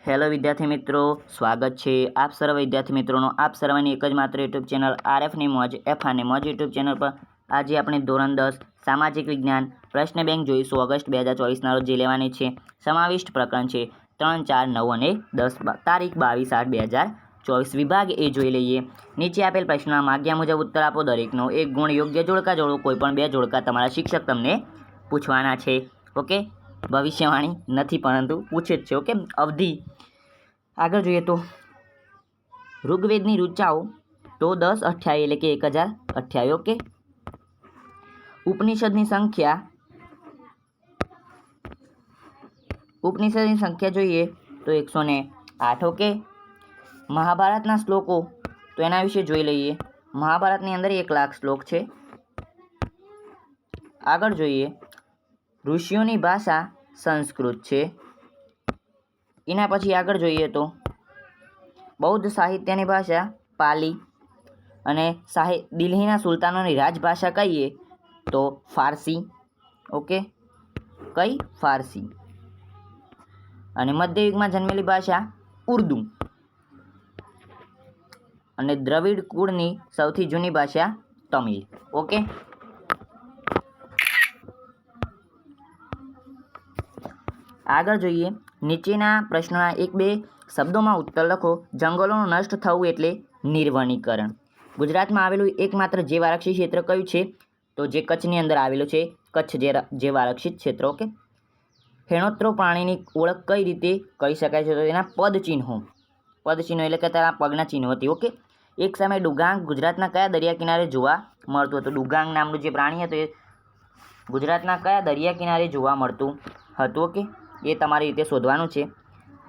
Hello વિદ્યાર્થી મિત્રો, સ્વાગત છે આપ સર્વ વિદ્યાર્થી મિત્રોનો આપ સર્વની એક જ માત્ર યુટ્યુબ ચેનલ આરએફની મોજ એફઆની મોજ યુટ્યુબ ચેનલ પર આજે આપણે ધોરણ 10 સામાજિક વિજ્ઞાન પ્રશ્ન બેંક જોઈશું. ઓગસ્ટ 2024ના રોજ જે લેવાની છે. સમાવિષ્ટ પ્રકરણ છે 3, 4, 9 અને 10, તારીખ 22/8/2024. વિભાગ એ જોઈ લઈએ. નીચે આપેલ પ્રશ્નના માગ્યા મુજબ ઉત્તર આપો. દરેકનો એક ગુણ યોગ્ય જોડકા જોડો. કોઈ પણ બે જોડકા તમારા શિક્ષક તમને પૂછવાના છે. ઓકે, ભવિષ્યવાણી નથી પરંતુ પૂછે જ છે. ઓકે, અવધિ આગળ જોઈએ તો ઋગ્વેદની ઋચાઓ તો 1028 એટલે કે 1028. ઓકે, ઉપનિષદની સંખ્યા જોઈએ તો 108. ઓકે, મહાભારતના શ્લોકો તો એના વિશે જોઈ લઈએ. મહાભારતની અંદર 1,00,000 શ્લોક છે. આગળ જોઈએ, ઋષિઓની ભાષા સંસ્કૃત છે. એના પછી આગળ જોઈએ તો બૌદ્ધ સાહિત્યની ભાષા પાલી અને દિલ્હીના સુલતાનોની રાજભાષા કહીએ તો ફારસી. ઓકે, કઈ ફારસી. અને મધ્યયુગમાં જન્મેલી ભાષા ઉર્દુ. અને દ્રવિડ કુળની સૌથી જૂની ભાષા તમિલ. ઓકે, આગળ જોઈએ, નીચેના પ્રશ્નોના 1-2 શબ્દોમાં ઉત્તર લખો. જંગલોનું નષ્ટ થવું એટલે નિર્વનીકરણ. ગુજરાતમાં આવેલું એકમાત્ર જીવારક્ષિત ક્ષેત્ર કયું છે? તો જે કચ્છની અંદર આવેલું છે, કચ્છ જીવારક્ષિત ક્ષેત્ર. ઓકે, હેણોત્રો પ્રાણીની ઓળખ કઈ રીતે કહી શકાય છે? તો એના પદચિહ્નો એટલે કે તારા પગના ચિહ્નોથી. ઓકે, એક સમયે ડુગાંગ ગુજરાતના કયા દરિયા કિનારે જોવા મળતું હતું? ડુગાંગ નામનું જે પ્રાણી હતું એ ગુજરાતના કયા દરિયા કિનારે જોવા મળતું હતું? ઓકે, એ તમારી રીતે શોધવાનું છે.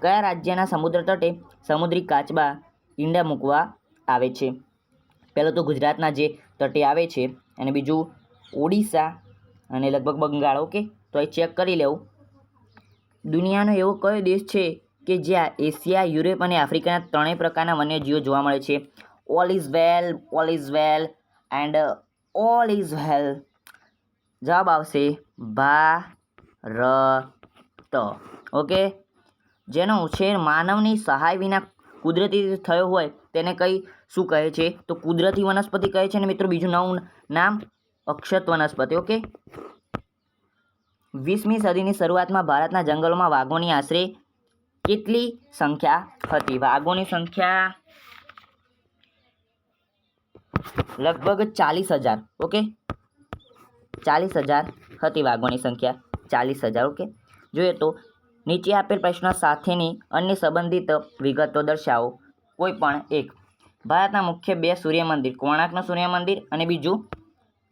કયા રાજ્યના સમુદ્ર તટે સમુદ્રી કાચબા ઈંડા મૂકવા આવે છે? પહેલો તો ગુજરાતના જે તટે આવે છે, અને બીજું ઓડિશા અને લગભગ બંગાળ. ઓકે, તો એ ચેક કરી લેવું. દુનિયાનો એવો કયો દેશ છે કે જ્યાં એશિયા, યુરોપ અને આફ્રિકાના ત્રણેય પ્રકારના વન્યજીવો જોવા મળે છે? All is well and all is well. જવાબ આવશે ભારત. ઓકે, જેનો ઉછેર માનવની સહાય વિના કુદરતી રીતે થયો હોય તેને શું કહે છે? તો કુદરતી વનસ્પતિ કહે છે. અને મિત્રો બીજું નવું નામ અક્ષત વનસ્પતિ. ઓકે, 20મી સદીની શરૂઆતમાં ભારતના જંગલોમાં વાઘોની આશરે કેટલી સંખ્યા હતી? વાઘોની સંખ્યા લગભગ 40,000. ઓકે, 40,000 હતી વાઘોની સંખ્યા. 40,000. ઓકે, જોઈએ તો નીચે આપેલ પ્રશ્ન સાથેની અન્ય સંબંધિત વિગતો દર્શાવો. કોઈ પણ એક. ભારતના મુખ્ય 2 સૂર્ય મંદિર, કોણાર્કનું સૂર્ય મંદિર અને બીજું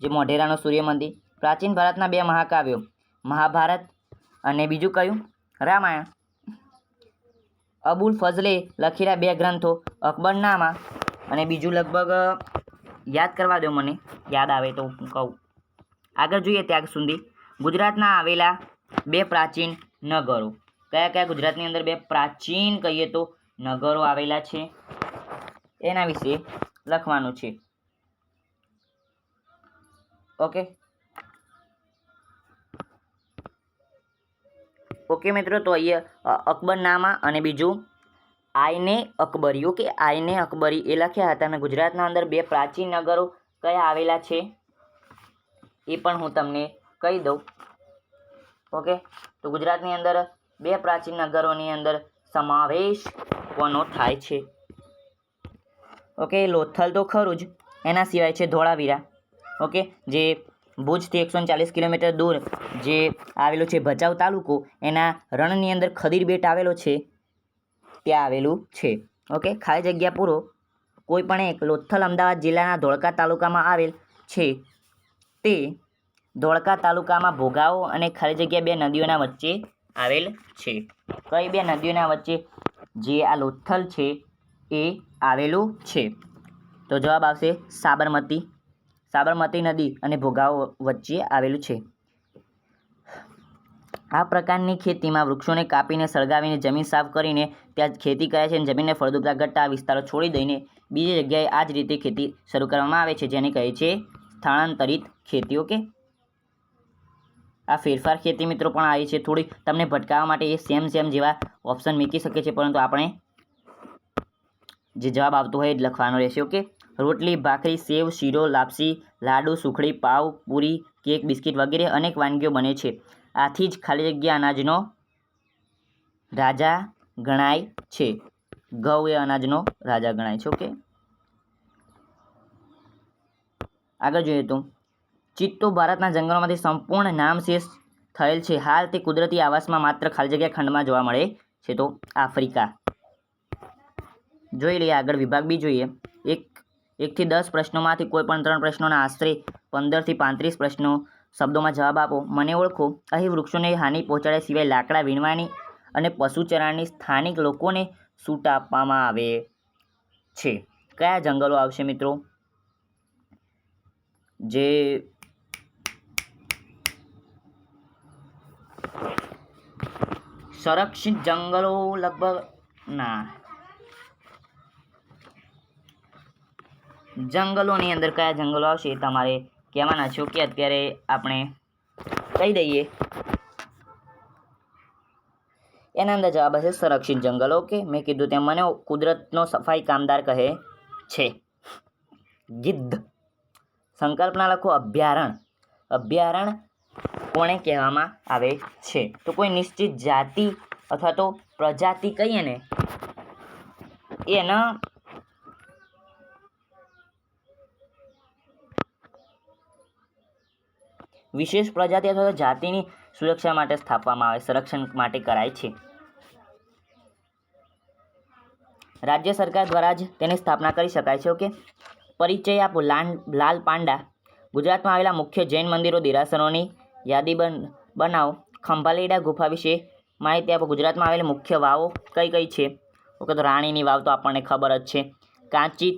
જે મોઢેરાનું સૂર્ય મંદિર. પ્રાચીન ભારતના 2 મહાકાવ્યો, મહાભારત અને બીજું કયું? રામાયણ. અબુલ ફઝલે લખેલા 2 ગ્રંથો, અકબરનામા અને બીજું લગભગ યાદ કરવા દો, મને યાદ આવે તો હું કહું. આગળ જોઈએ ત્યાં સુધી ગુજરાતના આવેલા 2 પ્રાચીન નગરો. કયા ગુજરાતની અંદર 2 પ્રાચીન કહીએ તો નગરો આવેલા છે એના વિશે લખવાનું છે. ઓકે મિત્રો, તો અહીંયા અકબરનામા અને બીજું આઈને અકબરી. ઓકે, આઈને અકબરી એ લખ્યા હતા. અને ગુજરાતના અંદર 2 પ્રાચીન નગરો કયા આવેલા છે એ પણ હું તમને કહી દઉં. ઓકે, તો ગુજરાતની અંદર 2 પ્રાચીન નગરોની અંદર સમાવેશ કોનો થાય છે? ઓકે, લોથલ તો ખરું જ, એના સિવાય છે ધોળાવીરા. ઓકે, જે ભુજથી 140 કિલોમીટર દૂર જે આવેલું છે, ભચાઉ તાલુકો, એના રણની અંદર ખદીર બેટ આવેલો છે, ત્યાં આવેલું છે. ઓકે, ખાલી જગ્યા પૂરો. કોઈ પણ એક. લોથલ અમદાવાદ જિલ્લાના ધોળકા તાલુકામાં આવેલ છે. તે ધોળકા તાલુકામાં ભોગાવો અને ખાલી જગ્યા 2 નદીઓના વચ્ચે આવેલ છે. કઈ 2 નદીઓના વચ્ચે? જે આ લોથલ છે એ આવેલું છે. તો જવાબ આવશે સાબરમતી. સાબરમતી નદી અને ભોગાવો વચ્ચે આવેલું છે. આ પ્રકારની ખેતીમાં વૃક્ષોને કાપીને સળગાવીને જમીન સાફ કરીને ત્યાં ખેતી કરે છે. અને જમીનને ફળદ્રુપતા ઘટતા વિસ્તારો છોડી દઈને બીજી જગ્યાએ આ જ રીતે ખેતી શરૂ કરવામાં આવે છે, જેને કહે છે સ્થળાંતરિત ખેતી. ઓકે, આ ફેરફાર ખેતી મિત્રો પણ આવી છે. થોડી તમને ભટકાવવા માટે એ સેમ જેવા ઓપ્શન મૂકી શકે છે, પરંતુ આપણે જે જવાબ આવતો હોય એ જ લખવાનો રહેશે. ઓકે. રોટલી, ભાખરી, સેવ, શીરો, લાપસી, લાડુ, સુખડી, પાવ, પૂરી, કેક, બિસ્કિટ વગેરે અનેક વાનગીઓ બને છે. આથી જ ખાલી જગ્યા અનાજનો રાજા ગણાય છે. ઘઉં એ અનાજનો રાજા ગણાય છે. ઓકે. આગળ જોઈએ તો ચિત્તો ભારતના જંગલોમાંથી સંપૂર્ણ નામશેષ થયેલ છે. હાલ તે કુદરતી આવાસમાં માત્ર ખાલી જગ્યા ખંડમાં જોવા મળે છે, તો આફ્રિકા. જોઈ લઈએ આગળ વિભાગ બી જોઈએ. 1 થી 10 પ્રશ્નોમાંથી કોઈ પણ 3 પ્રશ્નોના આશરે 15 થી 35 પ્રશ્નો શબ્દોમાં જવાબ આપો. મને ઓળખો. અહીં વૃક્ષોને હાનિ પહોંચાડ્યા સિવાય લાકડા વીણવાની અને પશુચરાણની સ્થાનિક લોકોને છૂટ આપવામાં આવે છે. કયા જંગલો આવશે મિત્રો? જે સંરક્ષિત જંગલો લગભગ ના, જંગલોની અંદર કયા જંગલો આવશે એ તમારે કહેવાના છો કે અત્યારે આપણે કહી દઈએ. એના અંદર જવાબ હશે સંરક્ષિત જંગલો. ઓકે. મેં કીધું તેમ મને કુદરતનો સફાઈ કામદાર કહે છે. ગિદ્ધ. સંકલ્પના લખો. અભયારણ્ય કોને કહેવામાં આવે છે? તો કોઈ નિશ્ચિત જાતિ અથવા તો પ્રજાતિ કહીએ ને એના વિશેષ પ્રજાતિ અથવા તો જાતિની સુરક્ષા માટે સ્થાપવામાં આવે, સંરક્ષણ માટે કરાય છે. રાજ્ય સરકાર દ્વારા જ તેની સ્થાપના કરી શકાય છે. ઓકે. પરિચય આપો. લાલ પાંડા. ગુજરાતમાં આવેલા મુખ્ય જૈન મંદિરો, દેરાસરોની યાદી બનાવો. ખંભાલેડા ગુફા વિશે માહિતી આપો. ગુજરાતમાં આવેલી મુખ્ય વાવો કઈ કઈ છે? ઓકે. તો રાણીની વાવ તો આપણને ખબર જ છે. કાંચી,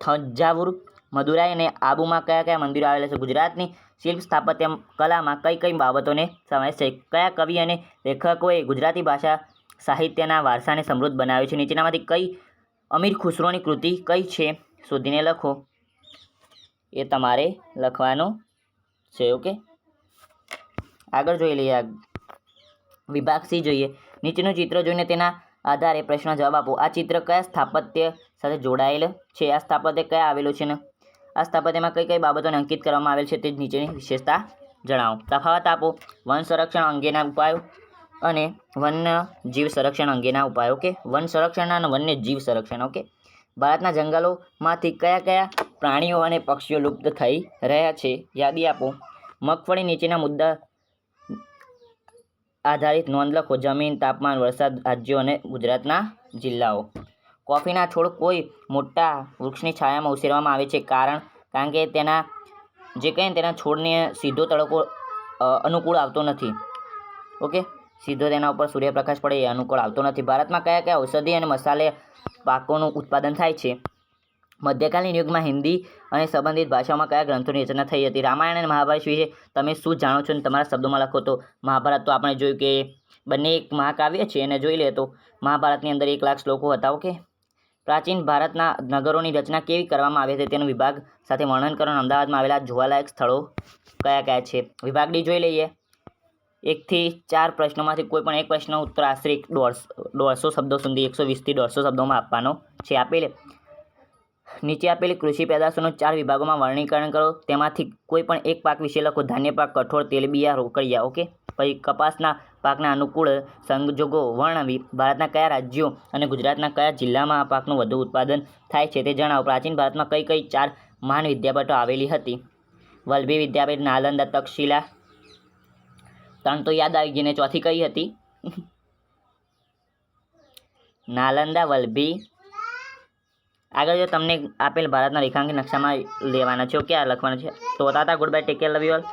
થંજાવુર, મદુરાઈ અને આબુમાં કયા મંદિરો આવેલા છે? ગુજરાતની શિલ્પ સ્થાપત્ય કલામાં કઈ બાબતોને સમાવેશ છે? કયા કવિ અને લેખકોએ ગુજરાતી ભાષા સાહિત્યના વારસાને સમૃદ્ધ બનાવ્યો છે? નીચેનામાંથી કઈ અમીર ખુસરોની કૃતિ કઈ છે? શોધીને લખો. એ તમારે લખવાનું છે. ઓકે. આગળ જોઈ લઈએ. વિભાગ સી જોઈએ. નીચેનું ચિત્ર જોઈને તેના આધારે પ્રશ્નનો જવાબ આપો. આ ચિત્ર કયા સ્થાપત્ય સાથે જોડાયેલ છે? આ સ્થાપત્ય ક્યાં આવેલું છે ને આ સ્થાપત્યમાં કઈ બાબતોને અંકિત કરવામાં આવેલ છે તે નીચેની વિશેષતા જણાવો. તફાવત આપો. વન સંરક્ષણ અંગેના ઉપાયો અને વન્ય જીવ સંરક્ષણ અંગેના ઉપાયો. ઓકે. વન સંરક્ષણ અને વન્ય જીવ સંરક્ષણ. ઓકે. ભારતના જંગલોમાંથી કયા પ્રાણીઓ અને પક્ષીઓ લુપ્ત થઈ રહ્યા છે? યાદી આપો. મગફળી. નીચેના મુદ્દા આધારિત નોંધ લખો. જમીન, તાપમાન, વરસાદ, રાજ્યો અને ગુજરાતના જિલ્લાઓ. કોફીના છોડ કોઈ મોટા વૃક્ષની છાયામાં ઉછેરવામાં આવે છે. કારણ કે તેના છોડને સીધો તડકો અનુકૂળ આવતો નથી. ઓકે. સીધો તેના ઉપર સૂર્યપ્રકાશ પડે એ અનુકૂળ આવતો નથી. ભારતમાં કયા ઔષધિ અને મસાલે પાકોનું ઉત્પાદન થાય છે? મધ્યકાલીન યુગમાં હિન્દી અને સંબંધિત ભાષાઓમાં કયા ગ્રંથોની રચના થઈ હતી? રામાયણ અને મહાભારત વિશે તમે શું જાણો છો અને તમારા શબ્દોમાં લખો. તો મહાભારત તો આપણે જોયું કે બંને એક મહાકાવ્ય છે, અને જોઈ લે તો મહાભારતની અંદર 1 લાખ શ્લોકો હતા. ઓકે. પ્રાચીન ભારતના નગરોની રચના કેવી કરવામાં આવી હતી તેનું વિભાગ સાથે વર્ણન કરો. અમદાવાદમાં આવેલા જોવાલાયક સ્થળો કયા છે? વિભાગ ડી જોઈ લઈએ. 1 થી 4 પ્રશ્નોમાંથી કોઈ પણ એક પ્રશ્નનો ઉત્તર આશરે 150 શબ્દો સુધી 120 થી 150 શબ્દોમાં આપવાનો છે. નીચે આપેલી કૃષિ પેદાશોનું 4 વિભાગોમાં વર્ગીકરણ કરો. તેમાંથી કોઈ પણ એક પાક વિશે લખો. ધાન્ય પાક, કઠોળ, તેલબિયા, રોકડિયા. ઓકે. પછી કપાસના પાકના અનુકૂળ સંજોગો વર્ણવી. ભારતના કયા રાજ્યો અને ગુજરાતના કયા જિલ્લામાં આ પાકનું વધુ ઉત્પાદન થાય છે તે જણાવો. પ્રાચીન ભારતમાં કઈ 4 મહાન વિદ્યાપીઠો આવેલી હતી? વલ્લભી વિદ્યાપીઠ, નાલંદા, તક્ષશિલા. 3 તો યાદ આવી ગઈ ને ચોથી કઈ હતી? નાલંદા, વલ્લભી. આગળ જો તમને આપેલ ભારતના રેખાંકિત નકશામાં લેવાના છે. ઓકે. આ લખવાનું છે. તો તાતા good bye, take care, love you all.